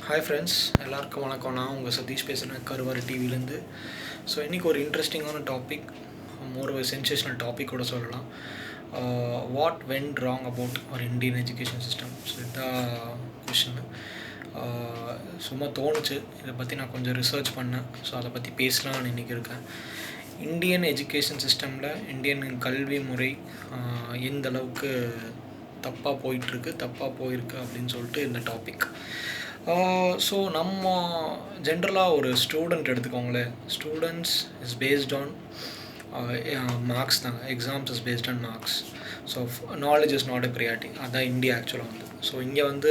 Hi friends, எல்லாருக்கும் வணக்கம். நான் உங்கள் சதீஷ் பேசுகிறேன் கருவாரி டிவிலேருந்து. ஸோ இன்றைக்கி ஒரு இன்ட்ரெஸ்டிங்கான டாபிக், மோர் ஒரு சென்சேஷனல் டாபிக் கூட சொல்லலாம். What went wrong about our Indian education system. So இதுதான் கொஷின். சும்மா தோணுச்சு, இதை பற்றி நான் கொஞ்சம் ரிசர்ச் பண்ணேன். ஸோ அதை பற்றி பேசலாம்னு இன்றைக்கி இருக்கேன். இந்தியன் எஜுகேஷன் சிஸ்டமில் இந்தியன் கல்வி முறை எந்த அளவுக்கு தப்பாக போயிருக்கு அப்படின்னு சொல்லிட்டு இந்த டாபிக். ஸோ நம்ம ஜென்ரலாக ஒரு ஸ்டூடெண்ட் எடுத்துக்கோங்களேன். Students is based on marks தாங்க. Exams is based on marks. So knowledge is not a priority. அதுதான் இந்தியா ஆக்சுவலாக வந்து. ஸோ இங்கே வந்து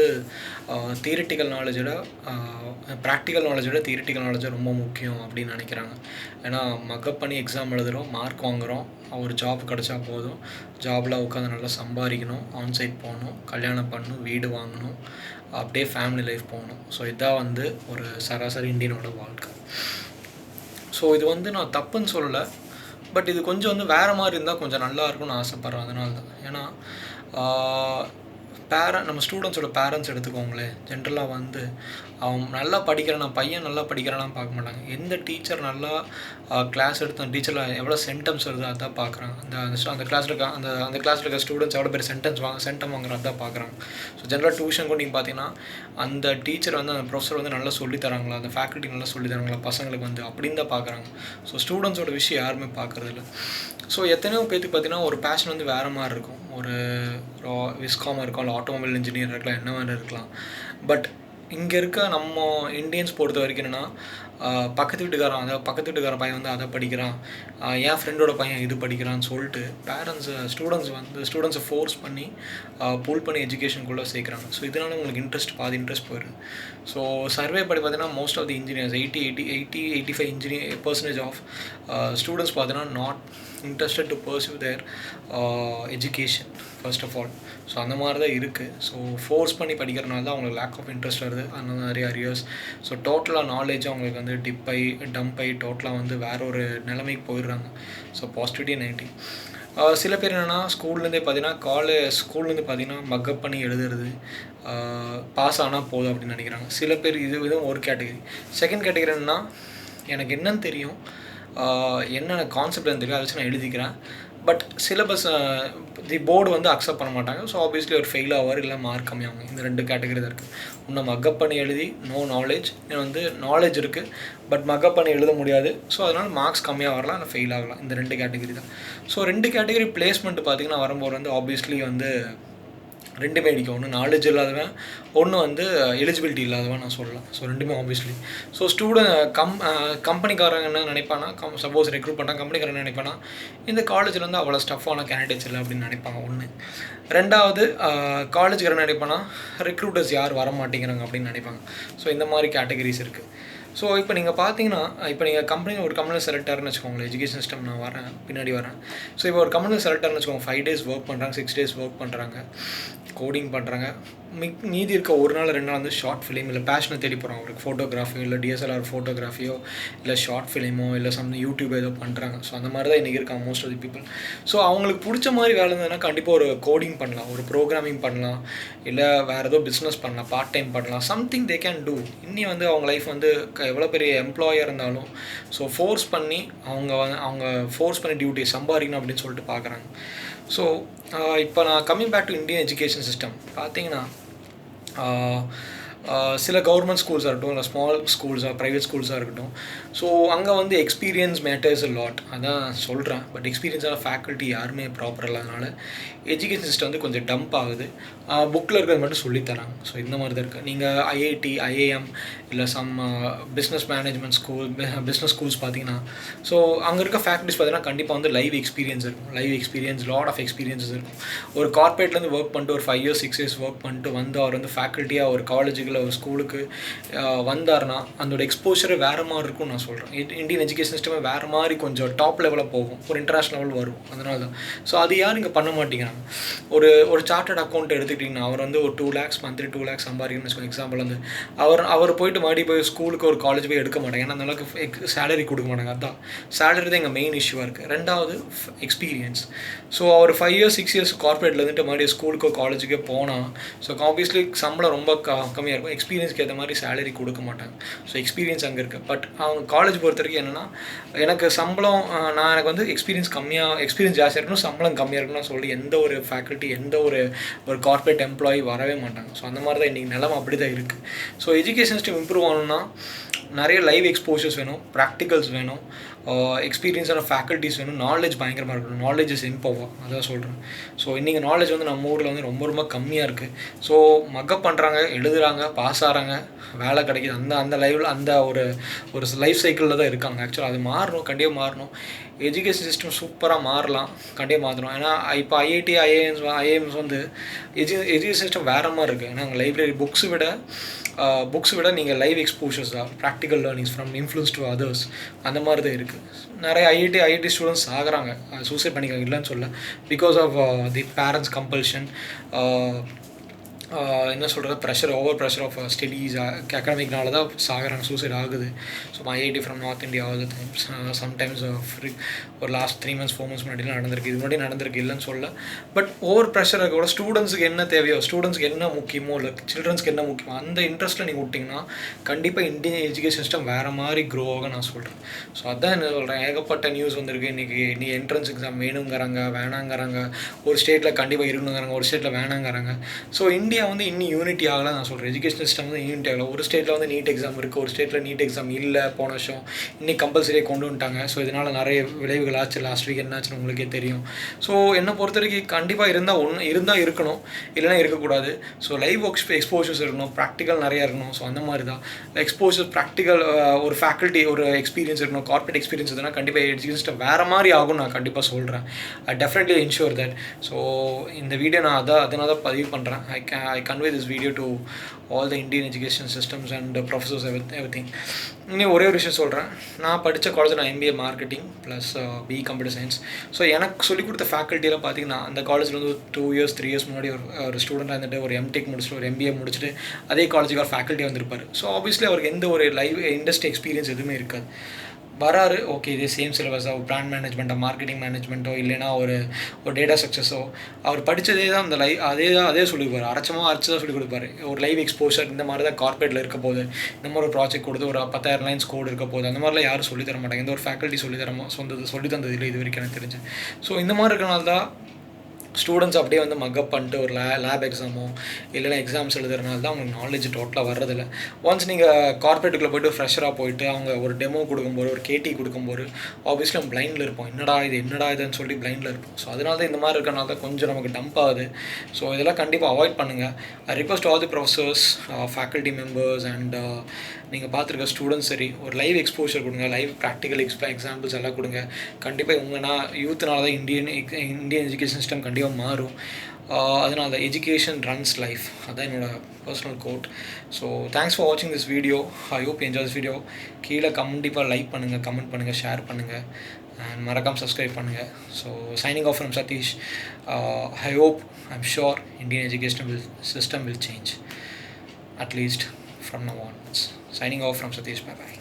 தியரிட்டிக்கல் நாலேஜோட ப்ராக்டிக்கல் நாலேஜோட தியரிட்டிக்கல் நாலேஜ் ரொம்ப முக்கியம் அப்படின்னு நினைக்கிறாங்க. ஏன்னா மக்கப் பண்ணி எக்ஸாம் எழுதுகிறோம், மார்க் வாங்குகிறோம், ஒரு ஜாப் கிடச்சா போதும், ஜாபில் உட்காந்து நல்லா சம்பாதிக்கணும், ஆன்சைட் போகணும், கல்யாணம் பண்ணணும், வீடு வாங்கணும், அப்படியே ஃபேமிலி லைஃப் போகணும். ஸோ இதான் வந்து ஒரு சராசரி இந்தியனோட வாழ்க்கை. ஸோ இது வந்து நான் தப்புன்னு சொல்லலை, பட் இது கொஞ்சம் வந்து வேறு மாதிரி இருந்தால் கொஞ்சம் நல்லா இருக்கும்னு ஆசைப்பட்றேன். அதனால தான். ஏன்னா நம்ம ஸ்டூடெண்ட்ஸோட பேரண்ட்ஸ் எடுத்துக்கோங்களேன். ஜென்ரலாக வந்து அவன் நல்லா படிக்கிறானா, பையன் நல்லா படிக்கிறானான்னு பார்க்க மாட்டாங்க. எந்த டீச்சர் நல்லா கிளாஸ் எடுத்து அந்த டீச்சரில் எவ்வளோ சென்டம்ஸ் வருது அதான் பார்க்குறாங்க. அந்த கிளாஸில் இருக்க அந்த கிளாஸில் இருக்க ஸ்டூடெண்ட்ஸ் எவ்வளோ பேர் சென்டம் வாங்குறாங்க அதான் பார்க்குறாங்க. ஸோ ஜென்ரலாக டியூஷன் கூட நீங்கள் பார்த்தீங்கன்னா அந்த டீச்சர் வந்து அந்த ப்ரொஃபஸர் வந்து நல்லா சொல்லித்தராங்களா, அந்த ஃபேக்கல்ட்டி நல்லா சொல்லித்தராங்களா பசங்களுக்கு வந்து அப்படின்னு தான் பார்க்குறாங்க. ஸோ ஸ்டூடெண்ட்ஸோட விஷயம் யாருமே பார்க்குறதில்ல. ஸோ எத்தனையோ பேருக்கு பார்த்தீங்கன்னா ஒரு பேஷன் வந்து வேறு மாதிரி இருக்கும். ஒரு விஸ்காமாக இருக்கும், இல்லை ஆட்டோமொபைல் இன்ஜினியர் இருக்கலாம், என்ன மாதிரி இருக்கலாம். பட் இங்கே இருக்க நம்ம இந்தியன்ஸ் பொறுத்த வரைக்கும் என்னென்னா, பக்கத்து வீட்டுக்காரன் பையன் வந்து அதை படிக்கிறான், என் ஃப்ரெண்டோட பையன் இது படிக்கிறான்னு சொல்லிட்டு ஸ்டூடெண்ட்ஸை ஃபோர்ஸ் பண்ணி புல் பண்ணி எஜுகேஷனுக்குள்ளே சேர்க்குறாங்க. ஸோ இதனால் உங்களுக்கு பாதி இன்ட்ரெஸ்ட் போயிடுது. ஸோ சர்வே படி பார்த்தீங்கன்னா most of the engineers 85% of students பார்த்தீங்கன்னா not interested to pursue their education first of all. So அந்த மாதிரி தான் இருக்குது. ஸோ ஃபோர்ஸ் பண்ணி படிக்கிறனால தான் அவங்களுக்கு லேக் ஆஃப் இன்ட்ரெஸ்ட் வருது. அதனால நிறைய அரியர்ஸ். ஸோ டோட்டலாக நாலேஜ் அவங்களுக்கு வந்து டம்ப் ஆகி டோட்டலாக வந்து வேற ஒரு நிலைமைக்கு போயிடுறாங்க. So positivity negative. சில பேர் என்னென்னா ஸ்கூல்லேருந்தே பார்த்தீங்கன்னா மக்கப் பண்ணி எழுதுறது, பாஸ் ஆனால் போதும் அப்படின்னு நினைக்கிறாங்க. சில பேர் இதுவும் ஒரு கேட்டகரி. செகண்ட் கேட்டகரி என்னென்னா, எனக்கு என்னன்னு தெரியும், என்னென்ன கான்செப்ட் தெரியும், அதை வச்சு நான் எழுதிக்கிறேன், பட் சிலபஸ் போர்டு வந்து அக்செப்ட் பண்ண மாட்டாங்க. ஸோ ஆப்வியஸ்லி ஒரு ஃபெயில் ஆவார், இல்லை மார்க் கம்மியாகும். இந்த 2 கேட்டகரி தான் இருக்குது. இன்னும் மக்கப் பண்ணி எழுதி நோ நாலேஜ், வந்து நாலேஜ் இருக்குது பட் மக்கப் பண்ணி எழுத முடியாது. ஸோ அதனால் மார்க்ஸ் கம்மியாக வரலாம், இல்லை ஃபெயில் ஆகலாம். இந்த 2 கேட்டகரி தான். ஸோ 2 கேட்டகரி பிளேஸ்மெண்ட் பார்த்திங்கன்னா வரும்போது வந்து ஆப்வியஸ்லி வந்து 2மே அடிக்கும். ஒன்று நாலேஜ் இல்லாதவன், ஒன்று வந்து எலிஜிபிலிட்டி இல்லாதவன் நான் சொல்லலாம். ஸோ 2மே ஆப்வியஸ்லி. ஸோ கம்பெனிக்காரங்க என்ன நினைப்பானா, சப்போஸ் ரெக்ரூட் பண்ணால் கம்பெனிக்காரங்க நினைப்பானா, இந்த காலேஜில் வந்து அவ்வளோ ஸ்டஃப்பான கேண்டிடேட்ஸ் இல்லை அப்படின்னு நினைப்பாங்க. ஒன்று. ரெண்டாவது, காலேஜுக்காரன் நினைப்பானா ரெக்ரூட்டர்ஸ் யார் வர மாட்டேங்கிறாங்க அப்படின்னு நினைப்பாங்க. ஸோ இந்த மாதிரி கேட்டகரிஸ் இருக்குது. ஸோ இப்போ நீங்கள் பார்த்தீங்கன்னா, இப்போ நீங்கள் ஒரு கம்பெனியில் செலக்ட் ஆகிறன்னு வச்சுக்கோங்களேன். எஜுகேஷன் சிஸ்டம் நான் பின்னாடி வரேன். ஸோ இப்போ ஒரு கம்பெனியில் செலக்ட் ஆகிறன்னு வச்சுக்கோங்க. 5 days ஒர்க் பண்ணுறாங்க, 6 days ஒர்க் பண்ணுறாங்க, கோடிங் பண்ணுறாங்க. மீதி இருக்க ஒரு நாள் 2 நாள் வந்து ஷார்ட் ஃபிலிம் இல்லை பேஷனை தேடி போகிறாங்க. அவருக்கு ஃபோட்டோகிராஃபியோ இல்லை DSLR ஃபோட்டோகிராஃபியோ இல்லை ஷார்ட் ஃபிலிமோ இல்லை யூடியூப் ஏதோ பண்ணுறாங்க. ஸோ அந்த மாதிரி தான் இன்றைக்கி இருக்காங்க most of the people. So அவங்களுக்கு பிடிச்ச மாதிரி வேலை இருந்ததுன்னா கண்டிப்பாக ஒரு கோடிங் பண்ணலாம், ஒரு ப்ரோக்ராமிங் பண்ணலாம், இல்லை வேறு ஏதோ பிஸ்னஸ் பண்ணலாம், பார்ட் டைம் பண்ணலாம், சம்திங் தே கேன் டூ. இன்னி வந்து அவங்க லைஃப் வந்து எவ்வளோ பெரிய எம்ப்ளாயாக இருந்தாலும் ஸோ ஃபோர்ஸ் பண்ணி அவங்க ஃபோர்ஸ் பண்ணி டியூட்டி சம்பாதிக்கணும் அப்படின்னு சொல்லிட்டு பார்க்குறாங்க. ஸோ இப்போ நான் coming back to Indian education system பார்த்தீங்கன்னா, சில கவர்மெண்ட் ஸ்கூல்ஸாக இருக்கட்டும், இல்லை ஸ்மால் ஸ்கூல்ஸாக ப்ரைவேட் ஸ்கூல்ஸாக இருக்கட்டும், ஸோ அங்கே வந்து எக்ஸ்பீரியன்ஸ் மேட்டர்ஸ் லாட். அதான் சொல்கிறேன். பட் எக்ஸ்பீரியன்ஸான ஃபேக்கல்ட்டி யாருமே ப்ராப்பர் இல்லாதனால எஜுகேஷன் சிஸ்டம் வந்து கொஞ்சம் டம்ப் ஆகுது. புக்கில் இருக்கிறது மட்டும் சொல்லித்தராங்க. ஸோ இந்த மாதிரி தான் இருக்குது. நீங்கள் IIT, IIM இல்லை பிஸ்னஸ் மேனேஜ்மெண்ட் பிஸ்னஸ் ஸ்கூல்ஸ் பார்த்தீங்கன்னா, ஸோ அங்கே இருக்க ஃபேக்கல்ட்டிஸ் பார்த்தீங்கன்னா கண்டிப்பாக வந்து live experience lot of experiences இருக்கும். ஒரு கார்பரேட்லேருந்து ஒர்க் பண்ணிட்டு ஒரு 5 years 6 years ஒர்க் பண்ணிட்டு வந்து அவர் வந்து ஃபேக்கல்ட்டியாக ஒரு காலேஜுக்கு ஒரு ஸ்கூலுக்கு வந்தார்னா அதோட எக்ஸ்போஷரே வேறு மாதிரி இருக்கும்னு நான் சொல்கிறேன். இந்தியன் எஜுகேஷன் சிஸ்டமே வேறு மாதிரி கொஞ்சம் டாப் லெவலில் போகும், ஒரு இன்டர்நேஷ்னல் லெவல் வரும். அதனால தான். ஸோ அது யாரும் இங்கே பண்ண மாட்டேங்கிறாங்க. ஒரு சார்ட்டர்ட் அக்கௌண்ட் எடுத்துக்கிட்டிங்கன்னா அவர் வந்து ஒரு 2 lakhs மந்த்லி 2 lakhs சம்பாதிக்கணும்னு வச்சுக்கோங்க. எக்ஸாம்பிள் வந்து அவர் போயிட்டு மறுபடியும் போய் ஸ்கூலுக்கு ஒரு காலேஜ் போய் எடுக்க மாட்டாங்க. ஏன்னா அந்தளவுக்கு சேலரி கொடுக்க மாட்டாங்க. அதுதான் சேலரி தான் எங்கள் மெயின் இஷ்யூவாக இருக்குது. ரெண்டாவது எக்ஸ்பீரியன்ஸ். ஸோ அவர் 5 years 6 years கார்பரேட்டில் இருந்துட்டு மறுபடியும் ஸ்கூலுக்கோ காலேஜுக்கே போனால் ஸோ ஆப்வியஸ்லி சம்பளம் ரொம்ப கம்மியாக இருக்கும். இருக்கும். எக்ஸ்பீரியன்ஸ்க்கு ஏற்ற மாதிரி சேலரி கொடுக்க மாட்டாங்க. ஸோ எக்ஸ்பீரியன்ஸ் அங்கே இருக்குது. பட் அவங்க காலேஜ் பொறுத்த வரைக்கும் என்னென்னா, எனக்கு சம்பளம் எனக்கு வந்து எக்ஸ்பீரியன்ஸ் ஜாஸ்தியாக இருக்கணும், சம்பளம் கம்மியாக இருக்கணும்னு சொல்லி எந்த ஒரு ஃபேக்கல்ட்டி, எந்த ஒரு கார்ப்பரேட் எம்ப்ளாயி வரவே மாட்டாங்க. ஸோ அந்த மாதிரி தான் இன்றைக்கி நிலமை அப்படி தான் இருக்குது. ஸோ எஜுகேஷன் சிஸ்டம் இம்ப்ரூவ் ஆகணும்னா நிறைய லைவ் எக்ஸ்போஷர்ஸ் வேணும், ப்ராக்டிகல்ஸ் வேணும், எக்ஸ்பீரியன்ஸான ஃபேக்கல்ட்டிஸ் வேணும், நாலேஜ் பயங்கரமாக இருக்கணும். நாலேஜ் இஸ் இம்பவர், அதான் சொல்கிறேன். ஸோ இன்றைக்கி நாலேஜ் வந்து நம்ம ஊரில் வந்து ரொம்ப ரொம்ப கம்மியாக இருக்குது. ஸோ மக்கப் பண்ணுறாங்க, எழுதுகிறாங்க, பாஸ் ஆகிறாங்க, வேலை கிடைக்கிது. அந்த லைவில் அந்த ஒரு லைஃப் சைக்கிளில் தான் இருக்காங்க. ஆக்சுவலாக அது மாறணும், கண்டிப்பாக மாறணும். எஜுகேஷன் சிஸ்டம் சூப்பராக மாறலாம், கண்டிப்பாக மாற்றணும். ஏன்னா இப்போ ஐஐடி, ஐஏஎம்ஸ் வந்து எஜுகேஷன் சிஸ்டம் வேறு மாதிரி இருக்குது. ஏன்னா லைப்ரரி புக்ஸ் விட நீங்கள் லைவ் எக்ஸ்போஷர்ஸ் தான், practical learnings from influence to others, அந்த மாதிரி தான் இருக்குது. நிறைய ஐஐடி ஸ்டூடெண்ட்ஸ் ஆகிறாங்க, சூசைட் பண்ணிக்கிறாங்க, இல்லைன்னு சொல்ல, because of the parents compulsion, என்ன சொல்கிறது, ஓவர் ப்ரெஷர் ஆஃப் ஸ்டடீஸ், அகாடமிக்னால தான் சாகிறாங்க, சூசைட் ஆகுது. So IIT from north India all the times, sometimes ஒரு லாஸ்ட் 3 months 4 months முன்னாடிலாம் நடந்திருக்கு. இது முன்னாடி நடந்திருக்கு, இல்லைன்னு சொல்ல. பட் ஓவர் ப்ரெஷர் கூட ஸ்டூடெண்ட்ஸுக்கு என்ன தேவையோ, ஸ்டூடெண்ட்ஸ்க்கு என்ன முக்கியமோ, இல்லை சில்ட்ரன்ஸ்க்கு என்ன முக்கியமோ, அந்த இன்ட்ரெஸ்ட்டில் நீங்கள் விட்டிங்கன்னா கண்டிப்பாக இந்தியன் எஜுகேஷன் சிஸ்டம் வேறு மாதிரி க்ரோ ஆக நான் சொல்கிறேன். ஸோ அதான் என்ன சொல்கிறேன், ஏகப்பட்ட நியூஸ் வந்திருக்கு இன்றைக்கி. நீ என்ட்ரன்ஸ் எக்ஸாம் வேணுங்கிறாங்க, வேணாங்கிறாங்க, ஒரு ஸ்டேட்டில் கண்டிப்பாக இருக்கணுங்கிறாங்க, ஒரு ஸ்டேட்டில் வேணாங்கிறாங்க. ஸோ இந்தியா வந்து இன்னும் யூனிட்டி ஆகலாம் நான் சொல்கிறேன். எஜுகேஷன் சிஸ்டம் வந்து யூனிட்டி ஆகலாம். ஒரு ஸ்டேட்டில் வந்து நீட் எக்ஸாம் இருக்குது, ஒரு ஸ்டேட்டில் நீட் எக்ஸாம் இல்லை, போன வருஷம் இன்னைக்கு கம்பல்சரியாக கொண்டு வந்துட்டாங்க. ஸோ இதனால் நிறைய விளைவுகள் ஆச்சு. லாஸ்ட் வீக் என்னாச்சுன்னு உங்களுக்கே தெரியும். ஸோ என்னை பொறுத்த வரைக்கும் கண்டிப்பாக இருந்தால் இருக்கணும், இல்லைனா இருக்கக்கூடாது. ஸோ லைவ் எக்ஸ்போஷர்ஸ் இருக்கணும், ப்ராக்டிக்கல் நிறையா இருக்கணும். ஸோ அந்த மாதிரி தான் எக்ஸ்போஷர், ப்ராக்டிக்கல், ஒரு ஃபேக்கல்ட்டி, ஒரு எக்ஸ்பீரியன்ஸ் இருக்கணும், கார்ப்பரேட் எக்ஸ்பீரியன்ஸ் இருந்தால் கண்டிப்பாக எஜுகேஷன் சிஸ்டம் வேறு மாதிரி ஆகும் நான் கண்டிப்பாக சொல்கிறேன். I definitely ensure that. So இந்த வீடியோ நான் அதனால தான் பதிவு பண்ணுறேன். I convey this video to all the Indian education systems and professors, everything. இன்னும் ஒரே ஒரு விஷயம் சொல்கிறேன். நான் படித்த காலேஜ் நான் MBA marketing plus BE computer science. So எனக்கு சொல்லிக் கொடுத்த ஃபேக்கல்ட்டியெல்லாம் பார்த்தீங்கன்னா அந்த காலேஜில் வந்து 2 years 3 years முன்னாடி ஒரு ஸ்டூடெண்ட்டாக இருந்துட்டு ஒரு MTech முடிச்சுட்டு ஒரு MBA முடிச்சுட்டு அதே காலேஜுக்கு ஒரு ஃபேக்கல்ட்டி வந்திருப்பார். ஸோ ஆப்வியஸ்லி அவருக்கு எந்த ஒரு லைவ் இண்டஸ்ட்ரி எக்ஸ்பீரியன்ஸ் எதுவுமே இருக்காது. வராரு, ஓகே இதே சேம் சிலபஸோ, பிராண்ட் மேனேஜ்மெண்ட்டோ, மார்க்கெட்டிங் மேனேஜ்மெண்ட்டோ, இல்லைனா ஒரு டேட்டா ஸ்ட்ரக்சர்ஸோ, அவர் படித்ததே தான் அந்த அதே சொல்லி கொடுப்பார். அரைச்சு தான் சொல்லி கொடுப்பாரு. ஒரு லைவ் எக்ஸ்போஷர் இந்த மாதிரி தான் கார்ப்பரேட்டில் இருக்க போது, இந்த மாதிரி ஒரு ப்ராஜெக்ட் கொடுத்து ஒரு 10,000 lines கோடு இருக்க போது, அந்த மாதிரிலாம் யாரும் சொல்லித்தர மாட்டாங்க. எந்த ஒரு ஃபேக்கல்ட்டி சொல்லி தந்தது இல்லை இது வரைக்கும் எனக்கு தெரிஞ்சு. ஸோ இந்த மாதிரி இருக்கனால தான் ஸ்டூடெண்ட்ஸ் அப்படியே வந்து மக்கப் பண்ணிட்டு ஒரு லேப் எக்ஸாமோ இல்லைனா எக்ஸாம்ஸ் எழுதுறதுனால தான் அவங்களுக்கு நாலேஜ் டோட்டலாக வர்றதில்ல. ஒன்ஸ் நீங்கள் கார்ப்பரேட்டுக்குள்ளே போய்ட்டு ஃப்ரெஷராக போய்ட்டு அவங்க ஒரு டெமோ கொடுக்கும்போது, ஒரு கேட்டி கொடுக்கும்போது ஆப்வியஸ்லி நம்ம பிளைண்டில் இருப்போம். என்னடா இதுன்னு சொல்லி பிளைண்டில் இருப்போம். ஸோ அதனால தான் இந்த மாதிரி இருக்கனால தான் கொஞ்சம் நமக்கு டம்ப் ஆகுது. ஸோ இதெல்லாம் கண்டிப்பாக அவாய்ட் பண்ணுங்கள். I request all the professors, faculty members and நீங்கள் பார்த்துருக்க ஸ்டூடெண்ட்ஸ் சரி, ஒரு லைவ் எக்ஸ்போஷர் கொடுங்க, லைவ் ப்ராக்டிக்கல் எக்ஸாம்பிள்ஸ் எல்லாம் கொடுங்க. கண்டிப்பாக யூத்னால தான் இந்தியன் எஜுகேஷன் சிஸ்டம் கண்டிப்பாக மாறும். அதனால தான் எஜுகேஷன் ரன்ஸ் லைஃப், அதான் என்னோடய personal code. So thanks for வாட்சிங் this video. I hope enjoy this video. கீழே கண்டிப்பாக லைக் பண்ணுங்கள், கமெண்ட் பண்ணுங்கள், ஷேர் பண்ணுங்கள் அண்ட் மறக்காமல் சப்ஸ்கிரைப் பண்ணுங்கள். So signing off from Satish. I hope, I'm sure Indian education system will change, at least from now onwards. Signing off from Satish. Bye bye.